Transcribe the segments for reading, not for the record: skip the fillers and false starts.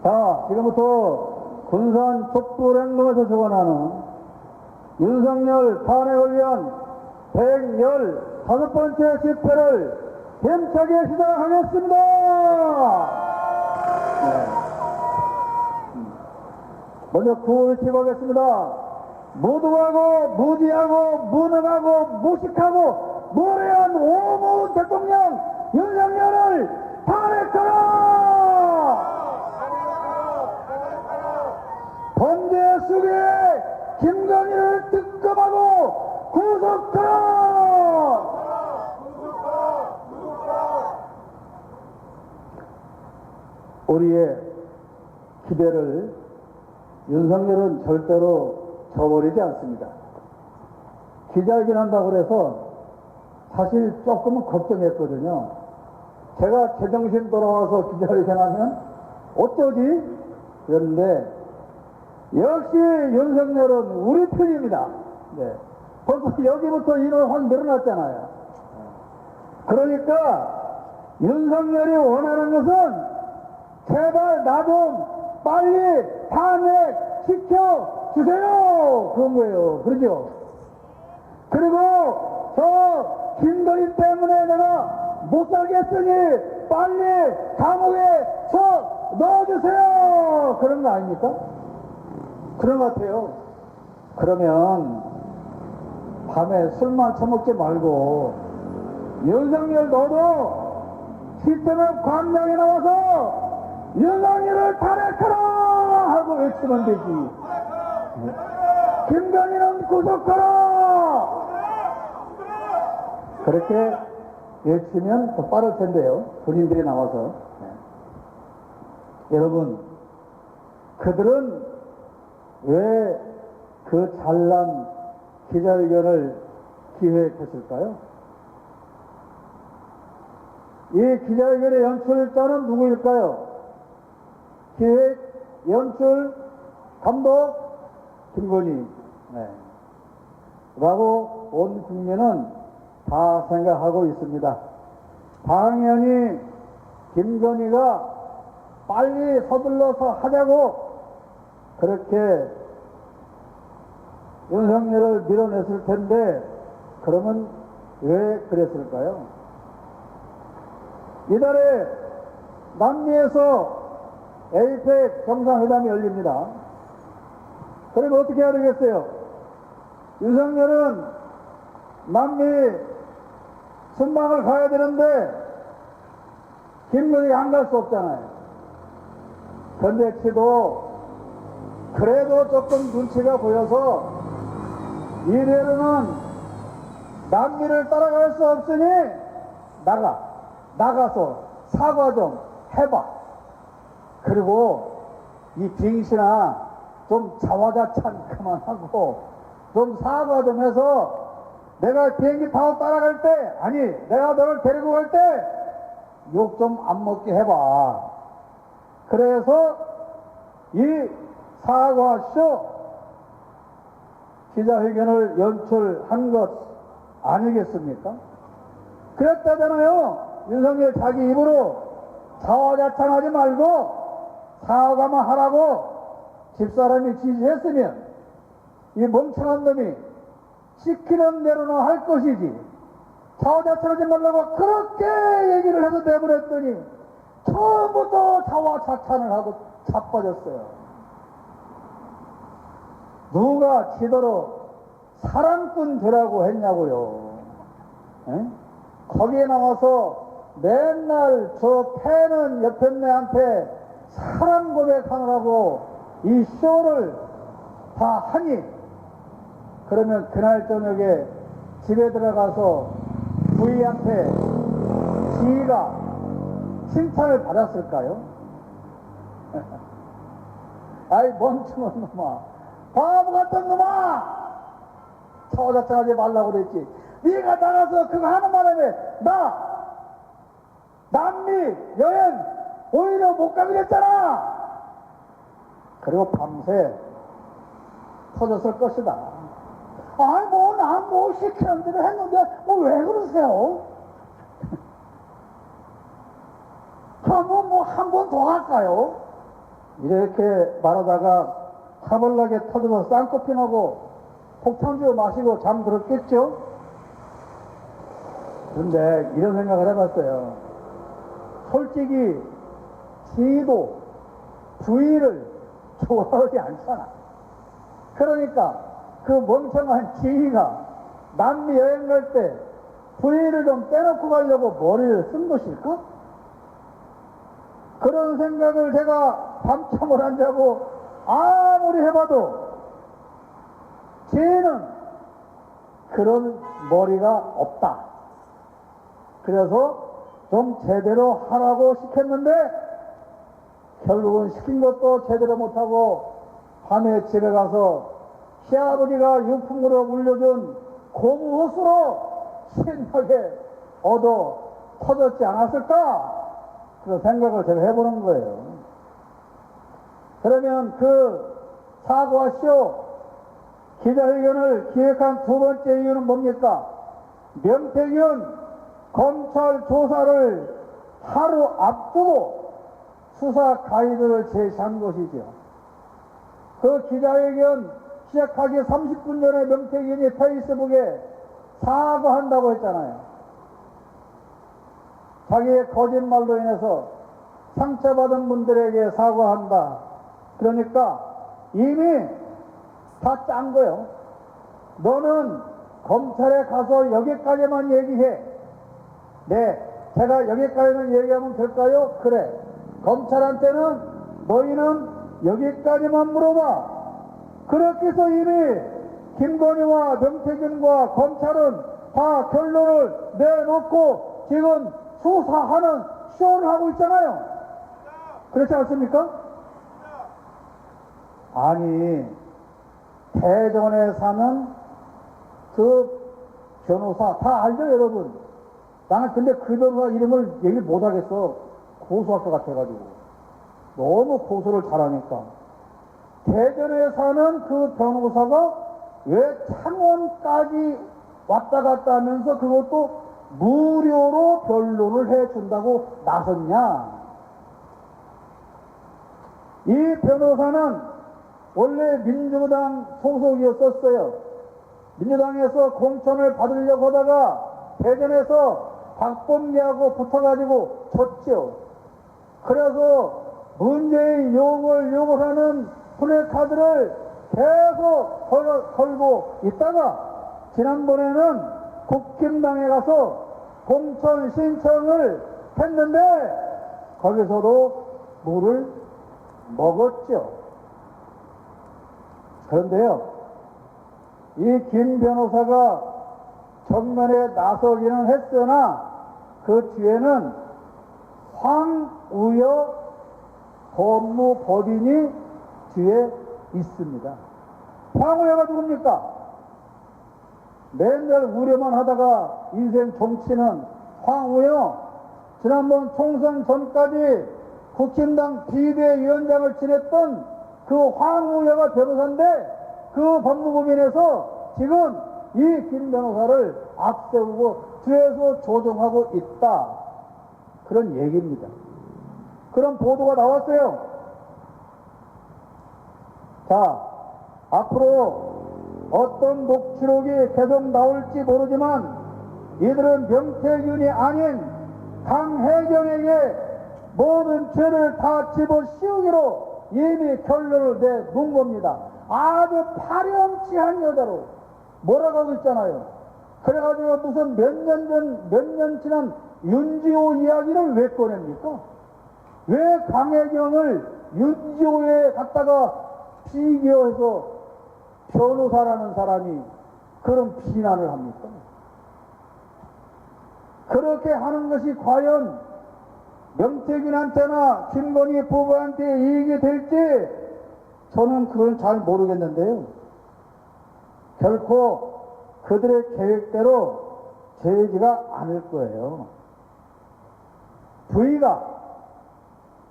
자, 지금부터 군산 촛불행동에서 주관하는 윤석열 탄핵을 위한 115번째 집회를 힘차게 시작하겠습니다. 네. 먼저 구호 외치겠습니다. 무도하고 무지하고 무능하고 무식하고 무례한 오무 대통령 윤석열을 탄핵하라! 범죄 수괴에 김건희를 특검하고 구속하라! 우리의 기대를 윤석열은 절대로 저버리지 않습니다. 기자회견 한다고 그래서 사실 조금은 걱정했거든요. 제가 제정신 돌아와서 기자회견 하면 어쩌지? 그런데 역시 윤석열은 우리 편입니다. 네. 벌써 여기부터 인원 확 늘어났잖아요. 그러니까 윤석열이 원하는 것은 제발 나 좀 빨리 탄핵시켜 주세요. 그런 거예요. 그러죠? 그리고 저 김건희 때문에 내가 못 살겠으니 빨리 감옥에 쳐 넣어주세요. 그런 거 아닙니까? 그런 것 같아요. 그러면 밤에 술만 처먹지 말고 윤석열 너도 시청역 광장에 나와서 윤석열을 탄핵하라 하고 외치면 되지. 김건희는 구속하라! 그렇게 외치면 더 빠를 텐데요. 본인들이 나와서. 여러분, 그들은 왜 그 잘난 기자회견을 기획했을까요? 이 기자회견의 연출자는 누구일까요? 기획, 연출, 감독, 김건희. 네. 라고 온 국민은 다 생각하고 있습니다. 당연히 김건희가 빨리 서둘러서 하자고 그렇게 윤석열을 밀어냈을 텐데 그러면 왜 그랬을까요? 이달에 남미에서 에이펙 정상회담이 열립니다. 그러면 어떻게 해야 되겠어요? 윤석열은 남미 순방을 가야 되는데 김건희가 안 갈 수 없잖아요. 근데 치도 그래도 조금 눈치가 보여서 이대로는 남미를 따라갈 수 없으니 나가서 사과 좀 해봐. 그리고 이 빙신아 좀 자화자찬 그만하고 좀 사과 좀 해서 내가 비행기 타고 따라갈 때 아니 내가 너를 데리고 갈 때 욕 좀 안 먹게 해봐. 그래서 이 사과쇼 기자회견을 연출한 것 아니겠습니까? 그랬다잖아요. 윤석열 자기 입으로 자화자찬하지 말고 사과만 하라고 집사람이 지시했으면 이 멍청한 놈이 시키는 대로는 할 것이지 자화자찬하지 말라고 그렇게 얘기를 해서 내보냈더니 처음부터 자화자찬을 하고 자빠졌어요. 누가 지도록 사랑꾼 되라고 했냐고요. 에? 거기에 나와서 맨날 저 패는 옆편네한테 사랑 고백하느라고 이 쇼를 다 하니 그러면 그날 저녁에 집에 들어가서 부인한테 지희가 칭찬을 받았을까요? 아이 멍청한 놈아, 바보 같은 놈아, 자화자찬하지 말라고 그랬지. 네가 나가서 그거 하는 바람에 나 남미 여행 오히려 못 가게 됐잖아. 그리고 밤새 터졌을 것이다. 아이 난 뭐 시키는 대로 했는데 뭐 왜 그러세요? 그러면 뭐 한 번 더 할까요? 이렇게 말하다가 타벌나게 터져서 쌍꺼풀 나고 폭탄주 마시고 잠들었겠죠? 그런데 이런 생각을 해봤어요. 솔직히 지도 주의를 좋아하지 않잖아. 그러니까 그 멍청한 지희가 남미 여행 갈 때 부위를 좀 빼놓고 가려고 머리를 쓴 것일까? 그런 생각을 제가 밤잠을 안 자고 아무리 해봐도 지혜는 그런 머리가 없다. 그래서 좀 제대로 하라고 시켰는데 결국은 시킨 것도 제대로 못하고 밤에 집에 가서 시아버지가 유품으로 물려준 고무호수로 신나게 얻어 터졌지 않았을까? 그런 생각을 제가 해보는 거예요. 그러면 그 사과쇼 기자회견을 기획한 두 번째 이유는 뭡니까? 명태균 검찰 조사를 하루 앞두고 수사 가이드를 제시한 것이죠. 그 기자회견 시작하기 30분 전에 명태균이 페이스북에 사과한다고 했잖아요. 자기의 거짓말로 인해서 상처받은 분들에게 사과한다. 그러니까 이미 다 짠 거예요. 너는 검찰에 가서 여기까지만 얘기해. 네, 제가 여기까지만 얘기하면 될까요? 그래. 검찰한테는 너희는 여기까지만 물어봐. 그렇게 해서 이미 김건희와 명태균과 검찰은 다 결론을 내놓고 지금 수사하는 쇼를 하고 있잖아요. 그렇지 않습니까? 아니, 대전에 사는 그 변호사 다 알죠, 여러분? 나는 근데 그 변호사 이름을 얘기를 못하겠어. 고소할 것 같아가지고. 너무 고소를 잘하니까. 대전에 사는 그 변호사가 왜 창원까지 왔다 갔다 하면서 그것도 무료로 변론을 해준다고 나섰냐? 이 변호사는 원래 민주당 소속이었었어요. 민주당에서 공천을 받으려고 하다가 대전에서 박범계하고 붙어가지고 졌죠. 그래서 문재인 욕을 하는 플래카드를 계속 걸고 있다가 지난번에는 국힘당에 가서 공천 신청을 했는데 거기서도 물을 먹었죠. 그런데요, 이 김 변호사가 정면에 나서기는 했으나 그 뒤에는 황우여 법무법인이 뒤에 있습니다. 황우여가 누굽니까? 맨날 우려만 하다가 인생 정치는 황우여, 지난번 총선 전까지 국힘당 비대위원장을 지냈던 그 황우여가 변호사인데 그 법무법인에서 지금 이 김 변호사를 앞세우고 뒤에서 조종하고 있다. 그런 얘기입니다. 그런 보도가 나왔어요. 자, 앞으로 어떤 녹취록이 계속 나올지 모르지만 이들은 명태균이 아닌 강혜경에게 모든 죄를 다 집어씌우기로 이미 결론을 내놓은 겁니다. 아주 파렴치한 여자로 몰아가고 있잖아요. 그래가지고 무슨 몇 년 지난 윤지호 이야기를 왜 꺼냅니까? 왜 강혜경을 윤지호에 갖다가 비교해서 변호사라는 사람이 그런 비난을 합니까? 그렇게 하는 것이 과연 명태균한테나 김건희 부부한테 이익이 될지 저는 그걸 잘 모르겠는데요. 결코 그들의 계획대로 되지가 않을 거예요. 부의가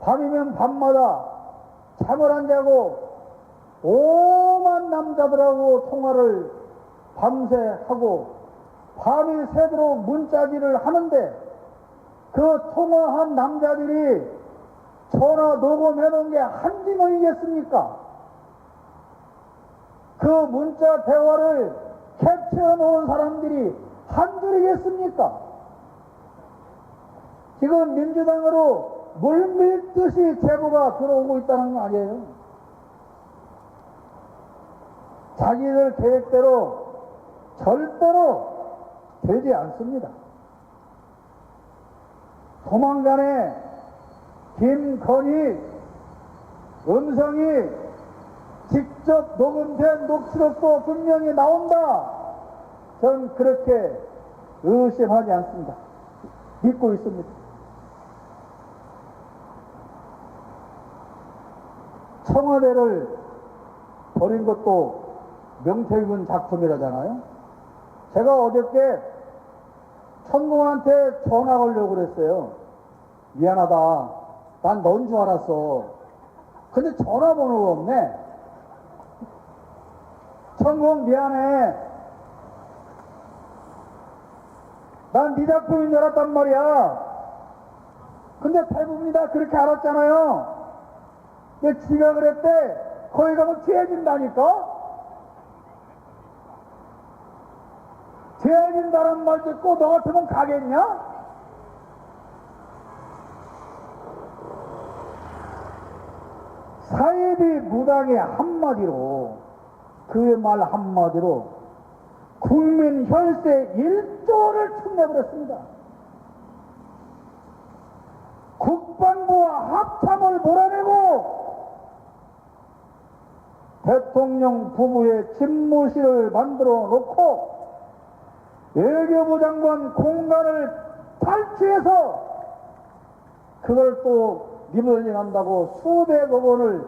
밤이면 밤마다 잠을 안 자고 오만 남자들하고 통화를 밤새 하고 밤이 새도록 문자질을 하는데 그 통화한 남자들이 전화 녹음해놓은 게 한두 명이겠습니까? 그 문자 대화를 캡처해 놓은 사람들이 한둘이겠습니까? 지금 민주당으로 물밀듯이 제보가 들어오고 있다는 거 아니에요? 자기들 계획대로 절대로 되지 않습니다. 조만간에 김건희 음성이 직접 녹음된 녹취록도 분명히 나온다. 저는 그렇게 의심하지 않습니다. 믿고 있습니다. 청와대를 버린 것도 명태균 작품이라잖아요. 제가 어저께 천공한테 전화 걸려고 그랬어요. 미안하다. 난 넌 줄 알았어. 근데 전화번호가 없네. 천공 미안해. 난 네 작품인 줄 알았단 말이야. 근데 대부분이 다 그렇게 알았잖아요. 근데 지가 그랬대. 거기 가면 죄진다니까? 죄진다는 말 듣고 너 같으면 가겠냐? 사이비 무당의 한마디로, 그의 말 한마디로 국민 혈세 1조를 축내버렸습니다. 국방부와 합참을 몰아내고 대통령 부부의 집무실을 만들어 놓고 외교부 장관 공간을 탈취해서 그걸 또 리버링한다고 수백억 원을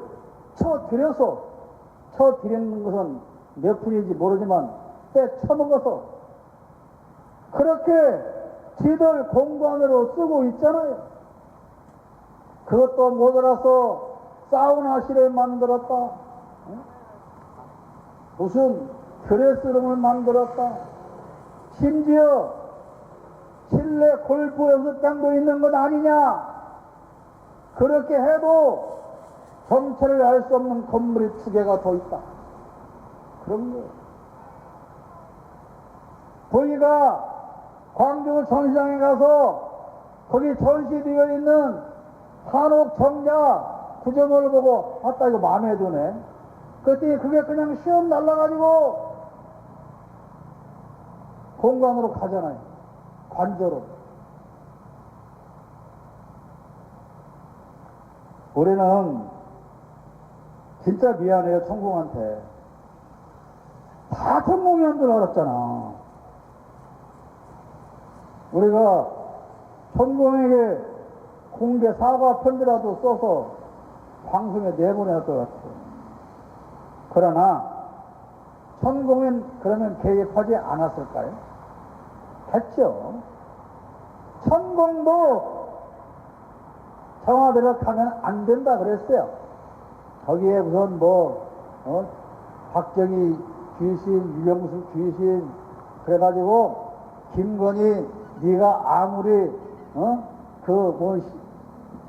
쳐드리는 것은 몇 푼인지 모르지만 빼쳐먹어서 그렇게 지들 공간으로 쓰고 있잖아요. 그것도 모자라서 사우나실을 만들었다. 무슨 드레스룸을 만들었다. 심지어 실내 골프 연습장도 있는 것 아니냐. 그렇게 해도 정체를 알 수 없는 건물이 2개가 더 있다. 그런 거예요. 저희가 광주 전시장에 가서 거기 전시되어 있는 한옥 정자 구조물을 보고 아따 이거 마음에 드네. 그랬더니 그게 그냥 시험 날라가지고 공간으로 가잖아요. 관저로. 우리는 진짜 미안해요. 천공한테. 다 천공이 한 줄 알았잖아. 우리가 천공에게 공개 사과 편지라도 써서 방송에 내보내야 할 것 같아요. 그러나 천공은 그러면 개입하지 않았을까요? 했죠. 천공도 청와대를 가면 안 된다 그랬어요. 거기에 우선 박정희 귀신, 유영수 귀신, 그래가지고 김건희 네가 아무리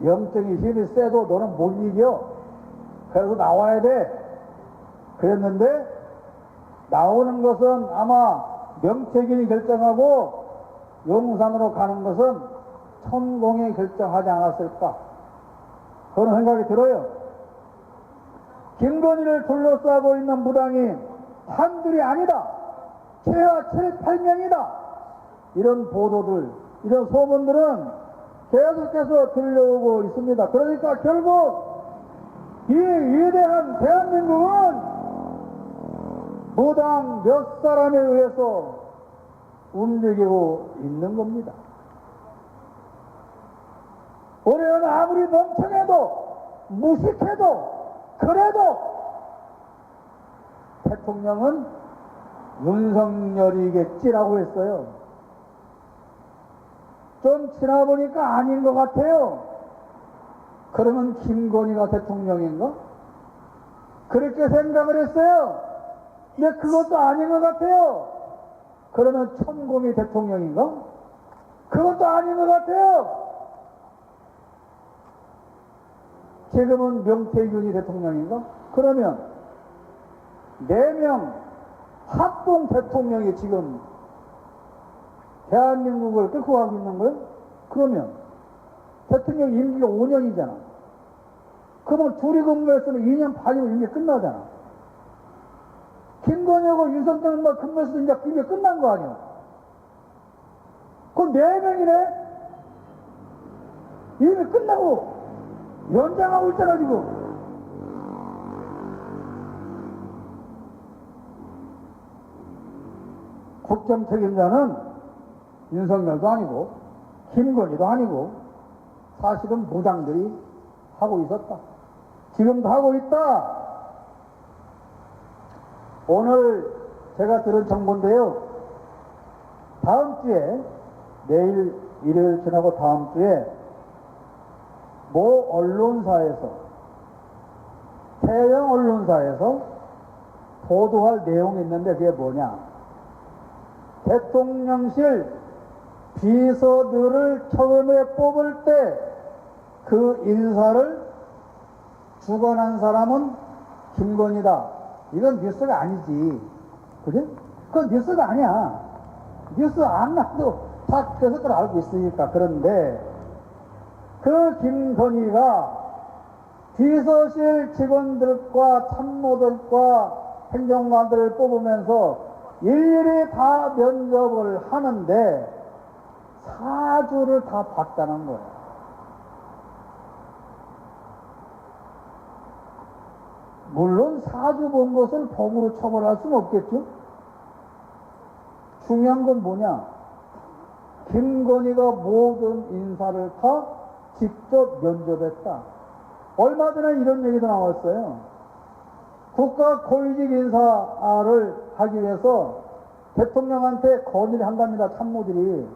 영적인 힘이 세도 너는 못 이겨. 그래서 나와야 돼. 그랬는데 나오는 것은 아마 명태균이 결정하고 용산으로 가는 것은 천공이 결정하지 않았을까 그런 생각이 들어요. 김건희를 둘러싸고 있는 무당이 한둘이 아니다. 최하 7, 8명이다. 이런 보도들, 이런 소문들은 계속해서 들려오고 있습니다. 그러니까 결국 이 위대한 대한민국은 무당 몇 사람에 의해서 움직이고 있는 겁니다. 우리는 아무리 멍청해도 무식해도 그래도 대통령은 윤석열이겠지라고 했어요. 좀 지나보니까 아닌 것 같아요. 그러면 김건희가 대통령인가? 그렇게 생각을 했어요. 근데 그것도 아닌 것 같아요. 그러면 천공이 대통령인가? 그것도 아닌 것 같아요. 지금은 명태균이 대통령인가? 그러면 4명 합동 대통령이 지금 대한민국을 끌고 가고 있는 거예요? 그러면 대통령 임기가 5년이잖아. 그러면 둘이 근무했으면 2년 반이면 임기 끝나잖아. 김건희하고 윤석열은 막 근무해서 이제 임기 끝난 거 아니야? 그럼 4명이네? 이미 끝나고 연장하고 있잖아, 지금. 국정 책임자는 윤석열도 아니고 김건희도 아니고 사실은 무당들이 하고 있었다. 지금도 하고 있다. 오늘 제가 들은 정보인데요. 다음 주에, 내일 일요일 지나고 다음 주에 모 언론사에서, 대형 언론사에서 보도할 내용이 있는데 그게 뭐냐? 대통령실 비서들을 처음에 뽑을 때 그 인사를 주관한 사람은 김건희다. 이건 뉴스가 아니지. 그래? 그건 뉴스가 아니야. 뉴스 안 나도 다 그 색깔 알고 있으니까. 그런데 그 김건희가 비서실 직원들과 참모들과 행정관들을 뽑으면서 일일이 다 면접을 하는데 사주를 다 봤다는 거예요. 물론 사주 본 것을 법으로 처벌할 수는 없겠죠. 중요한 건 뭐냐? 김건희가 모든 인사를 다 직접 면접했다. 얼마 전에 이런 얘기도 나왔어요. 국가 고위직 인사를 하기 위해서 대통령한테 건의를 한답니다. 참모들이.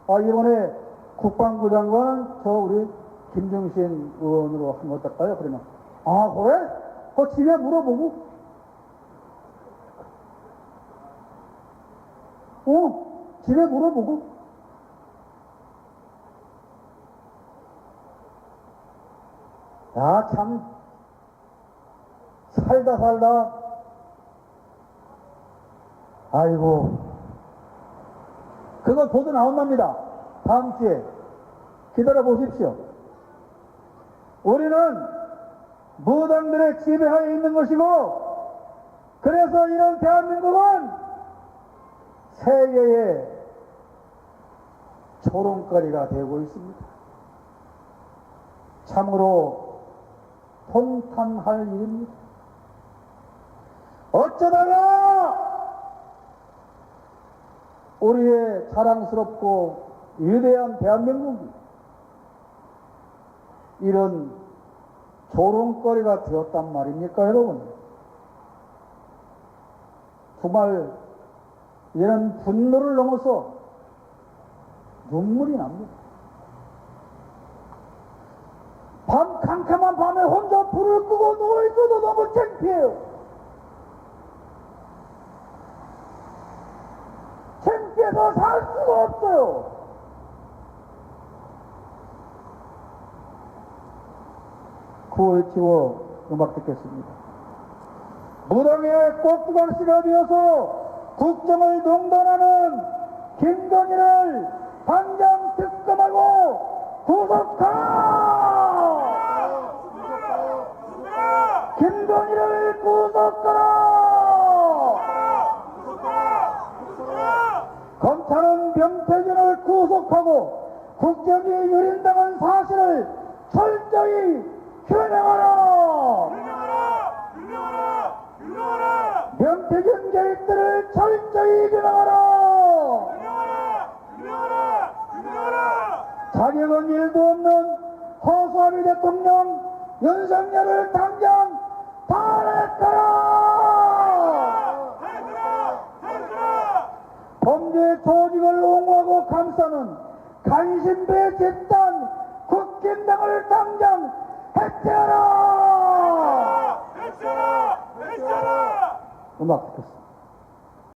이번에 국방부 장관은 저 우리 김종신 의원으로 한 것 같을까요? 그러면 그래? 그 집에 물어보고 집에 물어보고 참 살다 아이고 그거 보도 나온답니다. 다음 주에 기다려 보십시오. 우리는 무당들의 지배하에 있는 것이고, 그래서 이런 대한민국은 세계의 조롱거리가 되고 있습니다. 참으로 통탄할 일입니다. 어쩌다가 우리의 자랑스럽고 위대한 대한민국이 이런 조롱거리가 되었단 말입니까, 여러분? 정말 이런 분노를 넘어서 눈물이 납니다. 캄캄한 밤에 혼자 불을 끄고 누워있어도 너무 창피해요. 창피해서 살 수가 없어요. 구호 외치고 음악 듣겠습니다. 무당의 꼭두각시가 되어서 국정을 농단하는 김건희를 당장 특검하고 구속하라! 김건희를 구속하라! 검찰은 명태균을 구속하고 국정이 유린당한 사실을 철저히 규명하라! 명태균 개입들을 철저히 규명하라! 자격은 일도 없는 허수아비 대통령 윤석열을 당장 탄핵하라! 범죄 조직을 옹호하고 감싸는 간신배 집단 국힘당을 당장 해체하라! 음악 듣겠습니다.